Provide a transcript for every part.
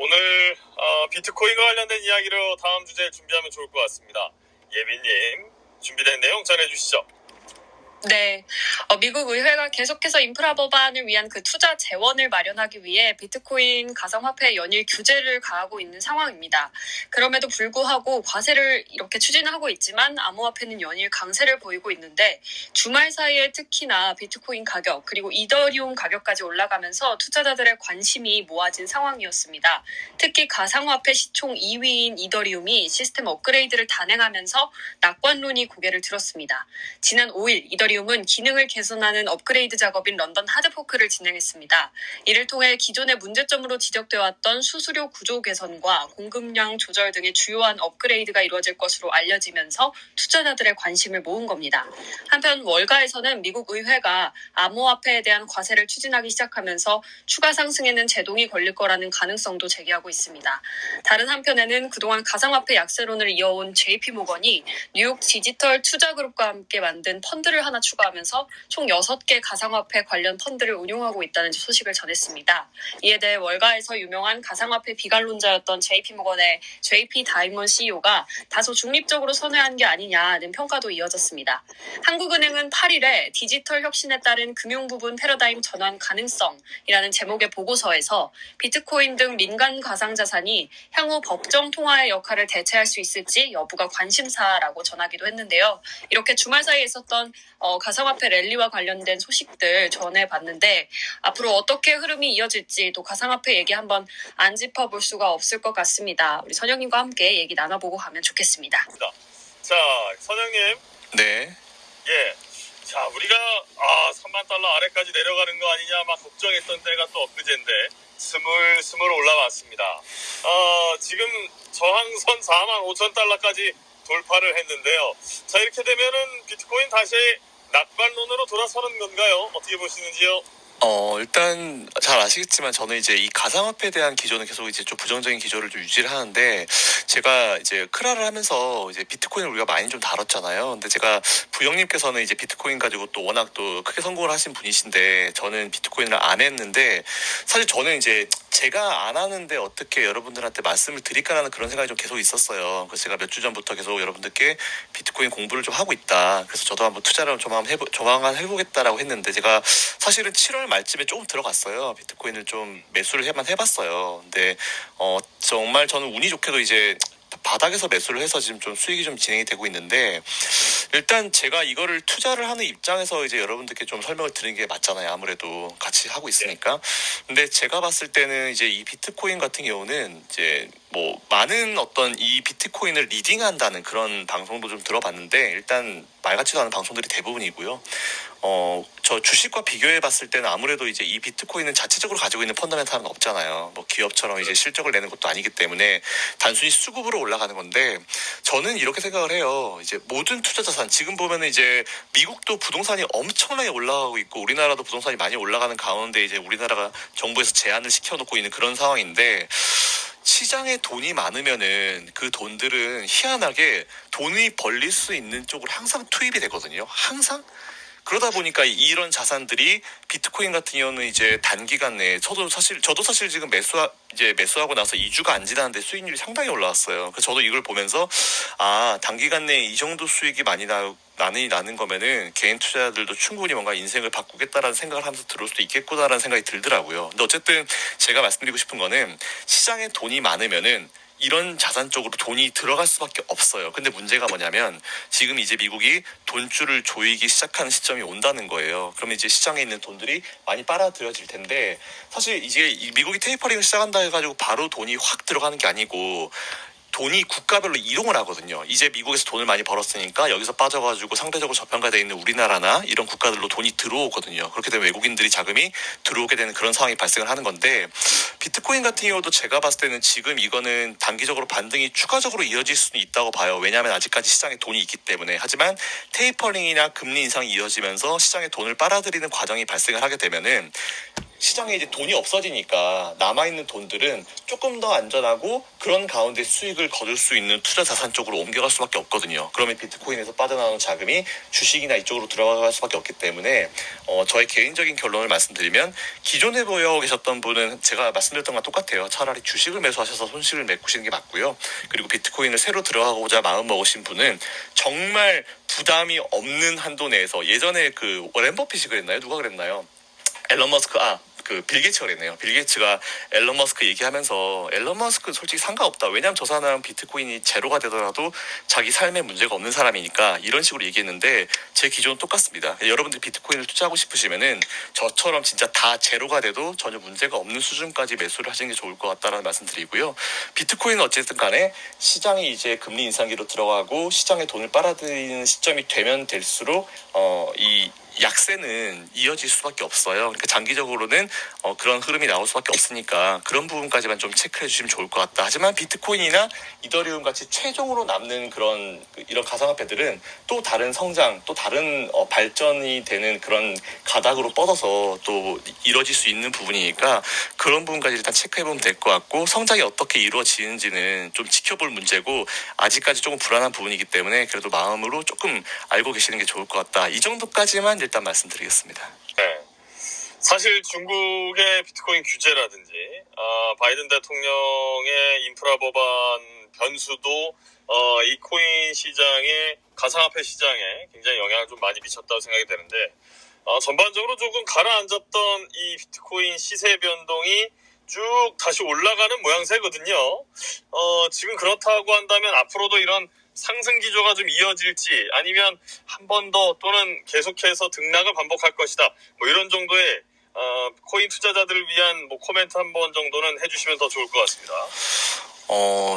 오늘 비트코인과 관련된 이야기로 다음 주제 준비하면 좋을 것 같습니다. 예빈님, 준비된 내용 전해주시죠. 네, 미국 의회가 계속해서 인프라 법안을 위한 그 투자 재원을 마련하기 위해 비트코인 가상화폐 연일 규제를 가하고 있는 상황입니다. 그럼에도 불구하고 과세를 이렇게 추진하고 있지만 암호화폐는 연일 강세를 보이고 있는데 주말 사이에 특히나 비트코인 가격 그리고 이더리움 가격까지 올라가면서 투자자들의 관심이 모아진 상황이었습니다. 특히 가상화폐 시총 2위인 이더리움이 시스템 업그레이드를 단행하면서 낙관론이 고개를 들었습니다. 지난 5일 이더리움은 기능을 개선하는 업그레이드 작업인 런던 하드포크를 진행했습니다. 이를 통해 기존의 문제점으로 지적되어 왔던 수수료 구조 개선과 공급량 조절 등의 주요한 업그레이드가 이루어질 것으로 알려지면서 투자자들의 관심을 모은 겁니다. 한편 월가에서는 미국 의회가 암호화폐에 대한 과세를 추진하기 시작하면서 추가 상승에는 제동이 걸릴 거라는 가능성도 제기하고 있습니다. 다른 한편에는 그동안 가상화폐 약세론을 이어온 JP모건이 뉴욕 디지털 투자그룹과 함께 만든 펀드를 하나 추가하면서 총 6개 가상화폐 관련 펀드를 운용하고 있다는 소식을 전했습니다. 이에 대해 월가에서 유명한 가상화폐 비관론자였던 JP모건의 JP 다이먼 CEO가 다소 중립적으로 선회한 게 아니냐는 평가도 이어졌습니다. 한국은행은 8일에 디지털 혁신에 따른 금융 부분 패러다임 전환 가능성이라는 제목의 보고서에서 비트코인 등 민간 가상자산이 향후 법정 통화의 역할을 대체할 수 있을지 여부가 관심사라고 전하기도 했는데요. 이렇게 주말 사이에 있었던 가상화폐 랠리와 관련된 소식들 전해봤는데 앞으로 어떻게 흐름이 이어질지 또 가상화폐 얘기 한번 안 짚어볼 수가 없을 것 같습니다. 우리 선영님과 함께 얘기 나눠보고 가면 좋겠습니다. 자, 선영님. 네. 예. 자, 우리가 3만 달러 아래까지 내려가는 거 아니냐 막 걱정했던 때가 또 엊그제인데 스물스물 올라왔습니다. 지금 저항선 4만 5천 달러까지 돌파를 했는데요. 자, 이렇게 되면은 비트코인 다시 낙관론으로 돌아서는 건가요? 어떻게 보시는지요? 일단 잘 아시겠지만 저는 이제 이 가상화폐에 대한 기조는 계속 이제 좀 부정적인 기조를 좀 유지를 하는데 제가 이제 크라를 하면서 이제 비트코인을 우리가 많이 좀 다뤘잖아요. 근데 제가 부영님께서는 이제 비트코인 가지고 또 워낙 또 크게 성공을 하신 분이신데 저는 비트코인을 안 했는데 사실 저는 이제 제가 안 하는데 어떻게 여러분들한테 말씀을 드릴까라는 그런 생각이 좀 계속 있었어요. 그래서 제가 몇 주 전부터 계속 여러분들께 비트코인 공부를 좀 하고 있다. 그래서 저도 한번 투자를 조만간 해보겠다라고 했는데 제가 사실은 7월 말쯤에 조금 들어갔어요. 비트코인을 좀 매수를 해봤어요. 근데 정말 저는 운이 좋게도 이제 바닥에서 매수를 해서 지금 좀 수익이 좀 진행이 되고 있는데 일단 제가 이거를 투자를 하는 입장에서 이제 여러분들께 좀 설명을 드리는 게 맞잖아요. 아무래도 같이 하고 있으니까. 근데 제가 봤을 때는 이제 이 비트코인 같은 경우는 이제 뭐 많은 어떤 이 비트코인을 리딩한다는 그런 방송도 좀 들어봤는데 일단 말 같지도 않은 방송들이 대부분이고요. 저 주식과 비교해 봤을 때는 아무래도 이제 이 비트코인은 자체적으로 가지고 있는 펀더멘탈은 없잖아요. 뭐 기업처럼 이제 실적을 내는 것도 아니기 때문에 단순히 수급으로 올라가는 건데 저는 이렇게 생각을 해요. 이제 모든 투자 자산 지금 보면은 이제 미국도 부동산이 엄청나게 올라가고 있고 우리나라도 부동산이 많이 올라가는 가운데 이제 우리나라가 정부에서 제한을 시켜놓고 있는 그런 상황인데 시장에 돈이 많으면은 그 돈들은 희한하게 돈이 벌릴 수 있는 쪽으로 항상 투입이 되거든요. 항상. 그러다 보니까 이런 자산들이 비트코인 같은 경우는 이제 단기간 내에 저도 사실 지금 매수하고 나서 2주가 안 지났는데 수익률이 상당히 올라왔어요. 그래서 저도 이걸 보면서 단기간 내에 이 정도 수익이 많이 나는 거면은 개인 투자자들도 충분히 뭔가 인생을 바꾸겠다라는 생각을 하면서 들어올 수도 있겠구나라는 생각이 들더라고요. 근데 어쨌든 제가 말씀드리고 싶은 거는 시장에 돈이 많으면은 이런 자산 쪽으로 돈이 들어갈 수밖에 없어요. 근데 문제가 뭐냐면 지금 이제 미국이 돈줄을 조이기 시작하는 시점이 온다는 거예요. 그러면 이제 시장에 있는 돈들이 많이 빨아들여질 텐데 사실 이제 미국이 테이퍼링을 시작한다 해가지고 바로 돈이 확 들어가는 게 아니고 돈이 국가별로 이동을 하거든요. 이제 미국에서 돈을 많이 벌었으니까 여기서 빠져가지고 상대적으로 저평가되어 있는 우리나라나 이런 국가들로 돈이 들어오거든요. 그렇게 되면 외국인들이 자금이 들어오게 되는 그런 상황이 발생을 하는 건데 비트코인 같은 경우도 제가 봤을 때는 지금 이거는 단기적으로 반등이 추가적으로 이어질 수는 있다고 봐요. 왜냐하면 아직까지 시장에 돈이 있기 때문에. 하지만 테이퍼링이나 금리 인상이 이어지면서 시장에 돈을 빨아들이는 과정이 발생을 하게 되면은 시장에 이제 돈이 없어지니까 남아있는 돈들은 조금 더 안전하고 그런 가운데 수익을 거둘 수 있는 투자 자산 쪽으로 옮겨갈 수밖에 없거든요. 그러면 비트코인에서 빠져나오는 자금이 주식이나 이쪽으로 들어갈 수밖에 없기 때문에 저의 개인적인 결론을 말씀드리면 기존에 보여 계셨던 분은 제가 말씀드렸던 것과 똑같아요. 차라리 주식을 매수하셔서 손실을 메꾸시는 게 맞고요. 그리고 비트코인을 새로 들어가고자 마음 먹으신 분은 정말 부담이 없는 한도 내에서 예전에 그 워렌 버핏이 그랬나요? 누가 그랬나요? 앨런 머스크 빌 게이츠가 그랬네요. 빌 게이츠가 앨런 머스크 얘기하면서 앨런 머스크는 솔직히 상관없다. 왜냐하면 저 사람 비트코인이 제로가 되더라도 자기 삶에 문제가 없는 사람이니까 이런 식으로 얘기했는데 제 기준은 똑같습니다. 여러분들이 비트코인을 투자하고 싶으시면은 저처럼 진짜 다 제로가 돼도 전혀 문제가 없는 수준까지 매수를 하시는 게 좋을 것 같다라는 말씀드리고요. 비트코인은 어쨌든 간에 시장이 이제 금리 인상기로 들어가고 시장에 돈을 빨아들이는 시점이 되면 될수록 이 약세는 이어질 수밖에 없어요. 그러니까 장기적으로는 그런 흐름이 나올 수밖에 없으니까 그런 부분까지만 좀 체크해 주시면 좋을 것 같다. 하지만 비트코인이나 이더리움 같이 최종으로 남는 이런 가상화폐들은 또 다른 성장, 또 다른 발전이 되는 그런 가닥으로 뻗어서 또 이루어질 수 있는 부분이니까 그런 부분까지 일단 체크해 보면 될 것 같고 성장이 어떻게 이루어지는지는 좀 지켜볼 문제고 아직까지 조금 불안한 부분이기 때문에 그래도 마음으로 조금 알고 계시는 게 좋을 것 같다. 이 정도까지만 일단 말씀드리겠습니다. 네. 사실 중국의 비트코인 규제라든지 바이든 대통령의 인프라 법안 변수도 이 코인 시장에 가상화폐 시장에 굉장히 영향을 좀 많이 미쳤다고 생각이 되는데 전반적으로 조금 가라앉았던 이 비트코인 시세 변동이 쭉 다시 올라가는 모양새거든요. 지금 그렇다고 한다면 앞으로도 이런 상승 기조가 좀 이어질지 아니면 한 번 더 또는 계속해서 등락을 반복할 것이다. 뭐 이런 정도의 코인 투자자들을 위한 뭐 코멘트 한 번 정도는 해주시면 더 좋을 것 같습니다.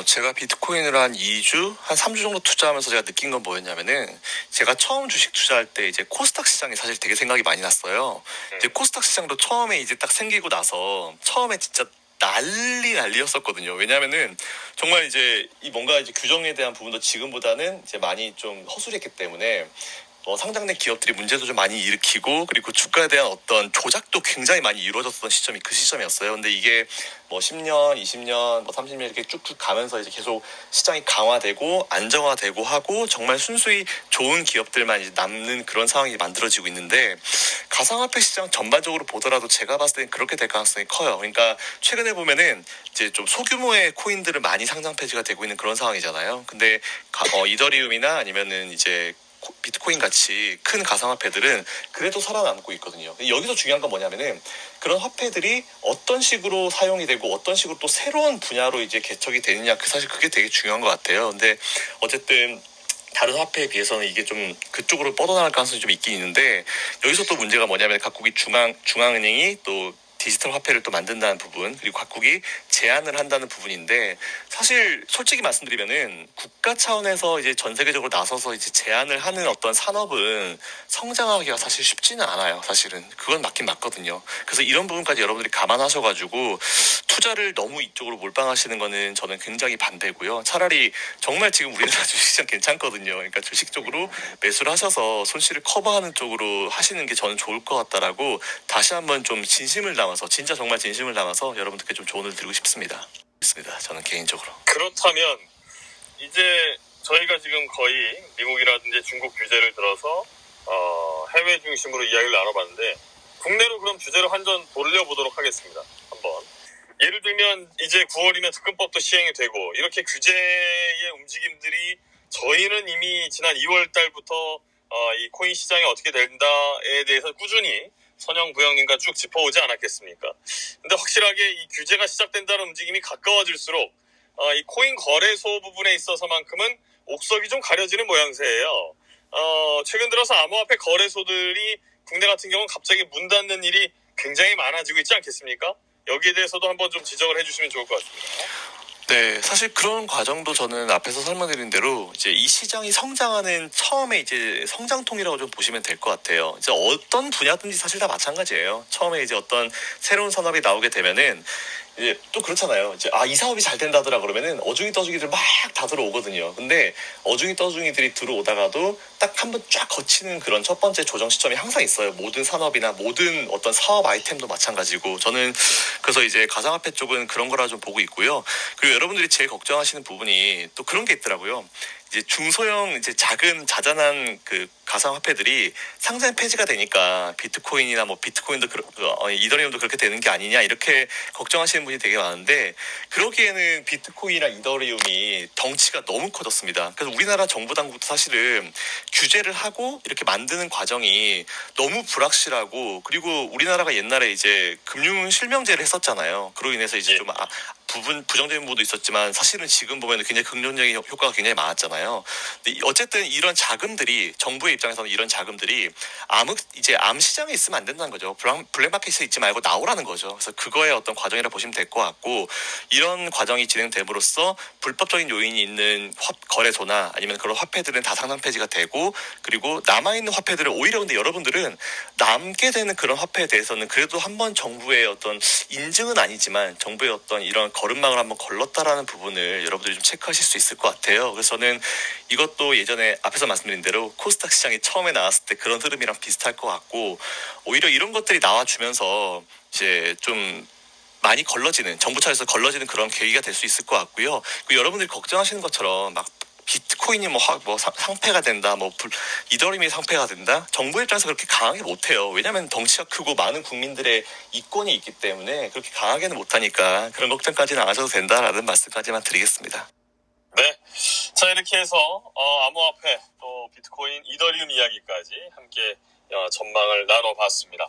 제가 비트코인을 한 2주, 한 3주 정도 투자하면서 제가 느낀 건 뭐였냐면은, 제가 처음 주식 투자할 때 이제 코스닥 시장이 사실 되게 생각이 많이 났어요. 이제 코스닥 시장도 처음에 이제 딱 생기고 나서, 처음에 진짜 난리였었거든요. 왜냐면은, 정말 이제 뭔가 이제 규정에 대한 부분도 지금보다는 이제 많이 좀 허술했기 때문에, 상장된 기업들이 문제도 좀 많이 일으키고 그리고 주가에 대한 어떤 조작도 굉장히 많이 이루어졌던 시점이 그 시점이었어요. 근데 이게 10년, 20년, 30년 이렇게 쭉쭉 가면서 이제 계속 시장이 강화되고 안정화되고 하고 정말 순수히 좋은 기업들만 이제 남는 그런 상황이 만들어지고 있는데 가상화폐 시장 전반적으로 보더라도 제가 봤을 땐 그렇게 될 가능성이 커요. 그러니까 최근에 보면은 이제 좀 소규모의 코인들은 많이 상장 폐지가 되고 있는 그런 상황이잖아요. 근데 이더리움이나 아니면은 이제 비트코인 같이 큰 가상화폐들은 그래도 살아남고 있거든요. 여기서 중요한 건 뭐냐면은 그런 화폐들이 어떤 식으로 사용이 되고 어떤 식으로 또 새로운 분야로 이제 개척이 되느냐 사실 그게 되게 중요한 것 같아요. 근데 어쨌든 다른 화폐에 비해서는 이게 좀 그쪽으로 뻗어나갈 가능성이 좀 있긴 있는데 여기서 또 문제가 뭐냐면 각국이 중앙은행이 또 디지털 화폐를 또 만든다는 부분 그리고 각국이 제한을 한다는 부분인데 사실 솔직히 말씀드리면은 국가 차원에서 이제 전 세계적으로 나서서 이제 제한을 하는 어떤 산업은 성장하기가 사실 쉽지는 않아요. 사실은 그건 맞긴 맞거든요. 그래서 이런 부분까지 여러분들이 감안하셔가지고 투자를 너무 이쪽으로 몰빵하시는 거는 저는 굉장히 반대고요. 차라리 정말 지금 우리나라 주식시장 괜찮거든요. 그러니까 주식 쪽으로 매수를 하셔서 손실을 커버하는 쪽으로 하시는 게 저는 좋을 것 같다라고 다시 한번 좀 진짜 정말 진심을 담아서 여러분들께 좀 조언을 드리고 싶습니다. 저는 개인적으로. 그렇다면 이제 저희가 지금 거의 미국이라든지 중국 규제를 들어서 해외 중심으로 이야기를 나눠봤는데 국내로 그럼 규제를 한전 돌려보도록 하겠습니다. 한번. 예를 들면 이제 9월이면 특검법도 시행이 되고 이렇게 규제의 움직임들이 저희는 이미 지난 2월 달부터 이 코인 시장이 어떻게 된다에 대해서 꾸준히 선영 부영님과 쭉 짚어오지 않았겠습니까? 근데 확실하게 이 규제가 시작된다는 움직임이 가까워질수록 이 코인 거래소 부분에 있어서만큼은 옥석이 좀 가려지는 모양새예요. 최근 들어서 암호화폐 거래소들이 국내 같은 경우는 갑자기 문 닫는 일이 굉장히 많아지고 있지 않겠습니까? 여기에 대해서도 한번 좀 지적을 해주시면 좋을 것 같습니다. 네, 사실 그런 과정도 저는 앞에서 설명드린 대로 이제 이 시장이 성장하는 처음에 이제 성장통이라고 좀 보시면 될 것 같아요. 이제 어떤 분야든지 사실 다 마찬가지예요. 처음에 이제 어떤 새로운 산업이 나오게 되면은 이제 또 그렇잖아요. 이제 이 사업이 잘 된다더라 그러면은 어중이 떠중이들 막 다 들어오거든요. 근데 어중이 떠중이들이 들어오다가도 딱 한 번 쫙 거치는 그런 첫 번째 조정 시점이 항상 있어요. 모든 산업이나 모든 어떤 사업 아이템도 마찬가지고 저는 그래서 이제 가상화폐 쪽은 그런 거라 좀 보고 있고요. 그리고 여러분들이 제일 걱정하시는 부분이 또 그런 게 있더라고요. 이제 중소형 이제 작은 자잘한 그 가상화폐들이 상장 폐지가 되니까 비트코인이나 뭐 비트코인도 이더리움도 그렇게 되는 게 아니냐 이렇게 걱정하시는 분이 되게 많은데 그러기에는 비트코인이나 이더리움이 덩치가 너무 커졌습니다. 그래서 우리나라 정부 당국도 사실은 규제를 하고 이렇게 만드는 과정이 너무 불확실하고 그리고 우리나라가 옛날에 이제 금융 실명제를 했었잖아요. 그로 인해서 이제 좀 부분 부정적인 부분도 있었지만 사실은 지금 보면 굉장히 긍정적인 효과가 굉장히 많았잖아요. 근데 어쨌든 이런 자금들이 정부의 입장에서는 이런 자금들이 이제 암 시장에 있으면 안 된다는 거죠. 블랙마켓에 있지 말고 나오라는 거죠. 그래서 그거의 어떤 과정이라 보시면 될 것 같고 이런 과정이 진행됨으로써 불법적인 요인이 있는 거래소나 아니면 그런 화폐들은 다 상장 폐지가 되고 그리고 남아있는 화폐들은 오히려 근데 여러분들은 남게 되는 그런 화폐에 대해서는 그래도 한번 정부의 어떤 인증은 아니지만 정부의 어떤 이런 걸음망을 한번 걸렀다라는 부분을 여러분들이 좀 체크하실 수 있을 것 같아요. 그래서 저는 이것도 예전에 앞에서 말씀드린 대로 코스닥 시장이 처음에 나왔을 때 그런 흐름이랑 비슷할 것 같고 오히려 이런 것들이 나와주면서 이제 좀 많이 걸러지는 정부 차에서 걸러지는 그런 계기가 될 수 있을 것 같고요. 그리고 여러분들이 걱정하시는 것처럼 막 비트코인이 상패가 된다, 이더리움이 상패가 된다. 정부 입장에서 그렇게 강하게 못해요. 왜냐하면 덩치가 크고 많은 국민들의 이권이 있기 때문에 그렇게 강하게는 못하니까 그런 걱정까지는 안 하셔도 된다라는 말씀까지만 드리겠습니다. 네. 자, 이렇게 해서 암호화폐 또 비트코인, 이더리움 이야기까지 함께 전망을 나눠봤습니다.